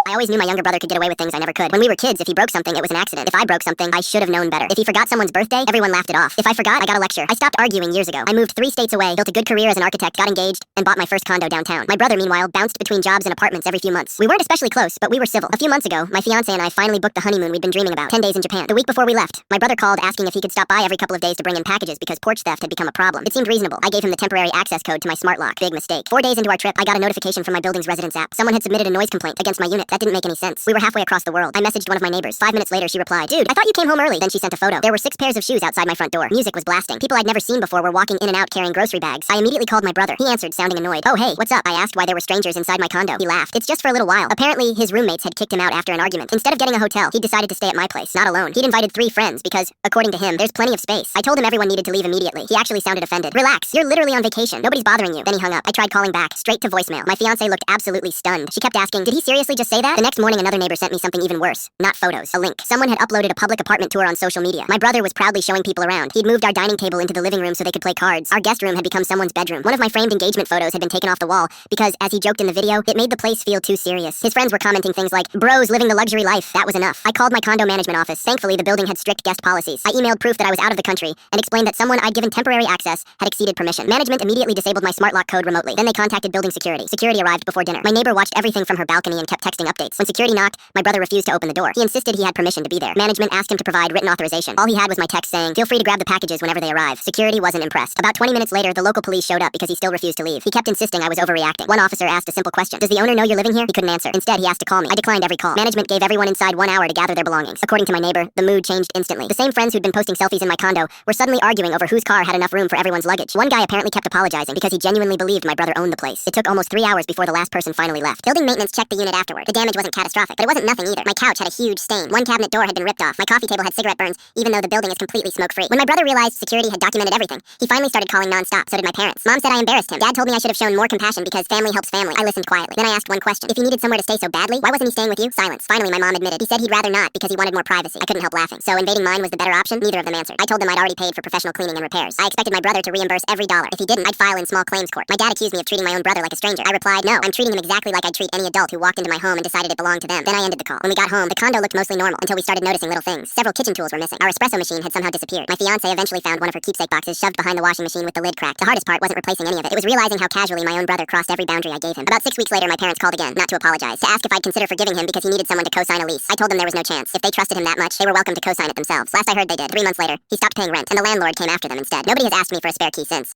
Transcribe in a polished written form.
I always knew my younger brother could get away with things I never could. When we were kids, if he broke something, it was an accident. If I broke something, I should have known better. If he forgot someone's birthday, everyone laughed it off. If I forgot, I got a lecture. I stopped arguing years ago. I moved 3 states away, built a good career as an architect, got engaged, and bought my first condo downtown. My brother, meanwhile, bounced between jobs and apartments every few months. We weren't especially close, but we were civil. A few months ago, my fiancé and I finally booked the honeymoon we'd been dreaming about. 10 days in Japan. The week before we left, my brother called asking if he could stop by every couple of days to bring in packages because porch theft had become a problem. It seemed reasonable. I gave him the temporary access code to my smart lock. Big mistake. 4 days into our trip, I got a notification from my building's residence app. Someone had submitted a noise complaint against my unit. That didn't make any sense. We were halfway across the world. I messaged one of my neighbors. 5 minutes later, she replied, "Dude, I thought you came home early." Then she sent a photo. There were 6 pairs of shoes outside my front door. Music was blasting. People I'd never seen before were walking in and out carrying grocery bags. I immediately called my brother. He answered, sounding annoyed. "Oh, hey, what's up?" I asked why there were strangers inside my condo. He laughed. "It's just for a little while." Apparently, his roommates had kicked him out after an argument. Instead of getting a hotel, he decided to stay at my place, not alone. He'd invited 3 friends because, according to him, there's plenty of space. I told him everyone needed to leave immediately. He actually sounded offended. "Relax, you're literally on vacation. Nobody's bothering you." Then he hung up. I tried calling back, straight to voicemail. My fiancé looked absolutely stunned. She kept asking, "Did he seriously just say that?" The next morning, another neighbor sent me something even worse. Not photos, a link. Someone had uploaded a public apartment tour on social media. My brother was proudly showing people around. He'd moved our dining table into the living room so they could play cards. Our guest room had become someone's bedroom. One of my framed engagement photos had been taken off the wall because, as he joked in the video, it made the place feel too serious. His friends were commenting things like, "Bros living the luxury life." That was enough. I called my condo management office. Thankfully, the building had strict guest policies. I emailed proof that I was out of the country and explained that someone I'd given temporary access had exceeded permission. Management immediately disabled my smart lock code remotely. Then they contacted building security. Security arrived before dinner. My neighbor watched everything from her balcony and kept texting updates. When security knocked, my brother refused to open the door. He insisted he had permission to be there. Management asked him to provide written authorization. All he had was my text saying, "Feel free to grab the packages whenever they arrive." Security wasn't impressed. About 20 minutes later, the local police showed up because he still refused to leave. He kept insisting I was overreacting. One officer asked a simple question. "Does the owner know you're living here?" He couldn't answer. Instead, he asked to call me. I declined every call. Management gave everyone inside 1 hour to gather their belongings. According to my neighbor, the mood changed instantly. The same friends who'd been posting selfies in my condo were suddenly arguing over whose car had enough room for everyone's luggage. One guy apparently kept apologizing because he genuinely believed my brother owned the place. It took almost 3 hours before the last person finally left. Building maintenance checked the unit afterward. The damage wasn't catastrophic, but it wasn't nothing either. My couch had a huge stain. One cabinet door had been ripped off. My coffee table had cigarette burns, even though the building is completely smoke-free. When my brother realized security had documented everything, he finally started calling non-stop. So did my parents. Mom said I embarrassed him. Dad told me I should have shown more compassion because family helps family. I listened quietly. Then I asked one question. If he needed somewhere to stay so badly, why wasn't he staying with you? Silence. Finally, my mom admitted. He said he'd rather not because he wanted more privacy. I couldn't help laughing. So invading mine was the better option? Neither of them answered. I told them I'd already paid for professional cleaning and repairs. I expected my brother to reimburse every dollar. If he didn't, I'd file in small claims court. My dad accused me of treating my own brother like a stranger. I replied, "No, I'm treating him exactly like I'd treat any adult who walked into my home and decided it belonged to them." Then I ended the call. When we got home, the condo looked mostly normal until we started noticing little things. Several kitchen tools were missing. Our espresso machine had somehow disappeared. My fiancé eventually found one of her keepsake boxes shoved behind the washing machine with the lid cracked. The hardest part wasn't replacing any of it. It was realizing how casually my own brother crossed every boundary I gave him. About 6 weeks later, my parents called again, not to apologize, to ask if I'd consider forgiving him because he needed someone to co-sign a lease. I told them there was no chance. If they trusted him that much, they were welcome to co-sign it themselves. Last I heard they did. 3 months later, he stopped paying rent, and the landlord came after them instead. Nobody has asked me for a spare key since.